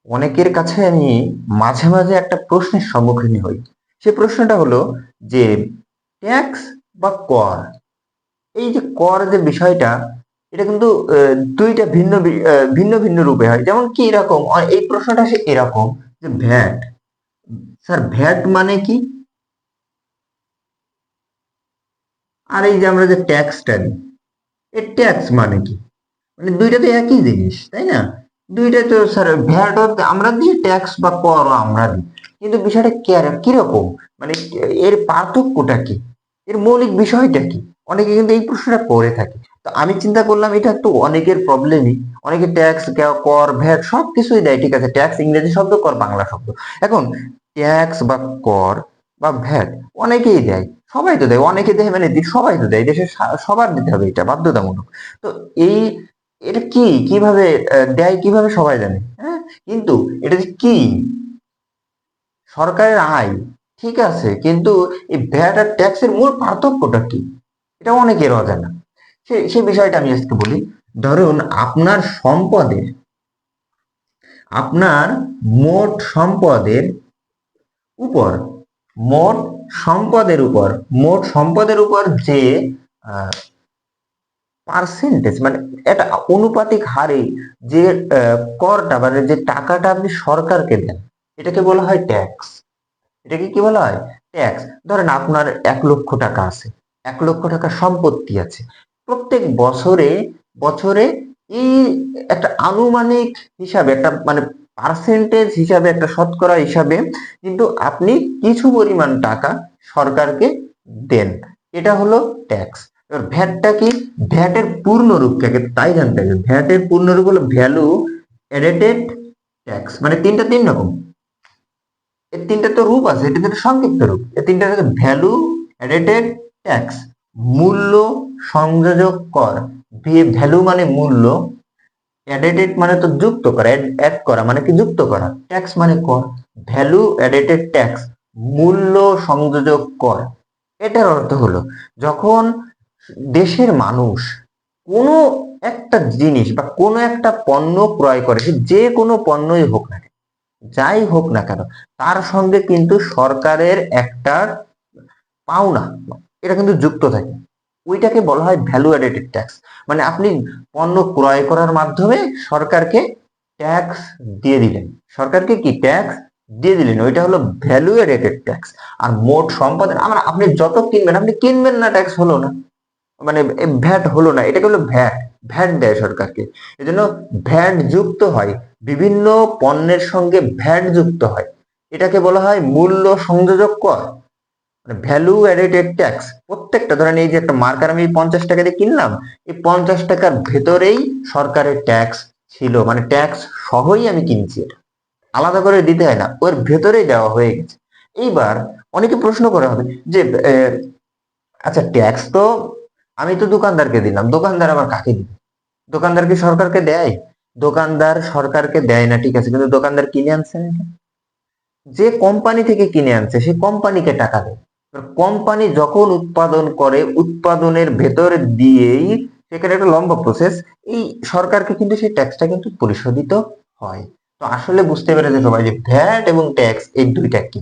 অনেকের কাছে আমি মাঝে মাঝে একটা প্রশ্নের সম্মুখীন হই। সে প্রশ্নটা হলো যে ট্যাক্স বা কর, এই যে কর যে বিষয়টা, এটা কিন্তু দুইটা ভিন্ন ভিন্ন রূপে হয়। যেমন কি এরকম এই প্রশ্নটা আসে এরকম যে ভ্যাট, স্যার ভ্যাট মানে কি? আর এই যে আমরা যে ট্যাক্সটা দিই, এই ট্যাক্স মানে কি? মানে দুইটা তো একই জিনিস, তাই না? দুইটাই তো স্যার, ভ্যাট আমরা দিই, ট্যাক্স বা কর আমরা দিই, কিন্তু বিষয়টা কিরকম? মানে এর পার্থক্যটা কি? এর মৌলিক বিষয়টা কি? অনেকে কিন্তু এই প্রশ্নটা করে থাকে। তো আমি চিন্তা করলাম এটা তো অনেকের প্রবলেমই। অনেকে ট্যাক্স, কর, ভ্যাট সবকিছুই দেয়, ঠিক আছে, ট্যাক্স ইংরেজি শব্দ, কর বাংলা শব্দ। এখন ট্যাক্স বা কর বা ভ্যাট অনেকেই দেয়, সবাই তো দেয়, অনেকে দেয় মানে সবাই তো দেয়, দেশের সবার দিতে হবে, এটা বাধ্যতামূলক। তো এই, এটা কি, কিভাবে দেয়, কিভাবে সবাই জানে, হ্যাঁ? কিন্তু এটা যে কি, সরকারের আয়, ঠিক আছে, কিন্তু এই ভ্যাট আর ট্যাক্সের মূল পার্থক্যটা কি, এটা অনেকের অজানা। সেই বিষয়টা আমি আজকে বলি। ধরুন আপনার মোট সম্পদের উপর মোট মোট সম্পদের উপর যে পার্সেন্টেজ, মানে একটা অনুপাতিক হারে যে করটা, মানে যে টাকাটা আপনি সরকারকে দেন, এটাকে বলা হয় ট্যাক্স। এটাকে কি বলা হয়? ট্যাক্স। ধরেন আপনার 1 লক্ষ টাকা আছে, 1 লক্ষ টাকা সম্পত্তি আছে। প্রত্যেক বছরে বছরে এই একটা আনুমানিক হিসাবে, একটা মানে পার্সেন্টেজ হিসাবে, একটা শতকরা হিসাবে কিন্তু আপনি কিছু পরিমাণ টাকা সরকারকে দেন। এটা হলো ট্যাক্স। এবার ভ্যাটটা কি? ভ্যাটের পূর্ণ রূপটাকে তাই জানতে হবে। ভ্যাটের পূর্ণ রূপ হলো ভ্যালু এডেটেড ট্যাক্স। মানে তিন রকম, এর তিনটা তো রূপ আছে, এটা তো সংক্ষিপ্ত রূপ। এই তিনটা হচ্ছে ভ্যালু এডেটেড ট্যাক্স, মূল্য সংযোজক কর। ভ্যালু মানে মূল্য, এডেটেড মানে তো যুক্ত করা, অ্যাড করা মানে কি যুক্ত করা, ট্যাক্স মানে কর। ভ্যালু এডেটেড ট্যাক্স, মূল্য সংযোজক কর। এটার অর্থ হলো, যখন দেশের মানুষ কোনো একটা জিনিস বা কোনো একটা পণ্য ক্রয় করে, সে যে কোনো পণ্যই হোক না, যাই হোক না কেন, তার সঙ্গে কিন্তু সরকারের একটা পাওনা, এটা কিন্তু যুক্ত থাকে। ওইটাকে বলা হয় ভ্যালু এডেটেড ট্যাক্স। মানে আপনি পণ্য ক্রয় করার মাধ্যমে সরকারকে ট্যাক্স দিয়ে দিলেন। সরকারকে কি ট্যাক্স দিয়ে দিলেন, ওইটা হলো ভ্যালু এডেটেড ট্যাক্স। আর মোট সম্পদের, আমরা আপনি যত কিনবেন, আপনি কিনবেন না, ট্যাক্স হলো না, মানে ভ্যাট হলো না, এটাকে হলো ভ্যাট। ভ্যাট দেয় সরকারকে, এজন্য ভ্যাট যুক্ত হয়, বিভিন্ন পণ্যের সঙ্গে ভ্যাট যুক্ত হয়। এটাকে বলা হয় মূল্য সংযোজক কর, মানে ভ্যালু এডেটেড ট্যাক্স। প্রত্যেকটা, ধরেন এই যে একটা মার্কার আমি 50 টাকা দিয়ে কিনলাম, এই 50 টাকার ভেতরেই সরকারের ট্যাক্স ছিল, মানে ট্যাক্স সহই আমি কিনছি, এটা আলাদা করে দিতে হয় না, ওর ভেতরেই দেওয়া হয়ে গেছে। এইবার অনেকে প্রশ্ন করা হবে যে আচ্ছা ট্যাক্স তো আমি তো দোকানদারকে দিলাম, দোকানদার আবার কাকে দিবে? দোকানদার কি সরকারকে দেয়? দোকানদার সরকারকে দেয় না, ঠিক আছে, কিন্তু দোকানদার কিনে আনছে না, যে কোম্পানি থেকে কিনে আনছে সে কোম্পানিকে টাকা দেয়। কোম্পানি যখন উৎপাদন করে, উৎপাদনের ভেতর দিয়েই সেখানে একটা লম্বা প্রসেস, এই সরকারকে কিন্তু সেই ট্যাক্সটা কিন্তু পরিশোধিত হয়। তো আসলে বুঝতে পেরেছে সবাই যে ভ্যাট এবং ট্যাক্স এই দুইটা কি।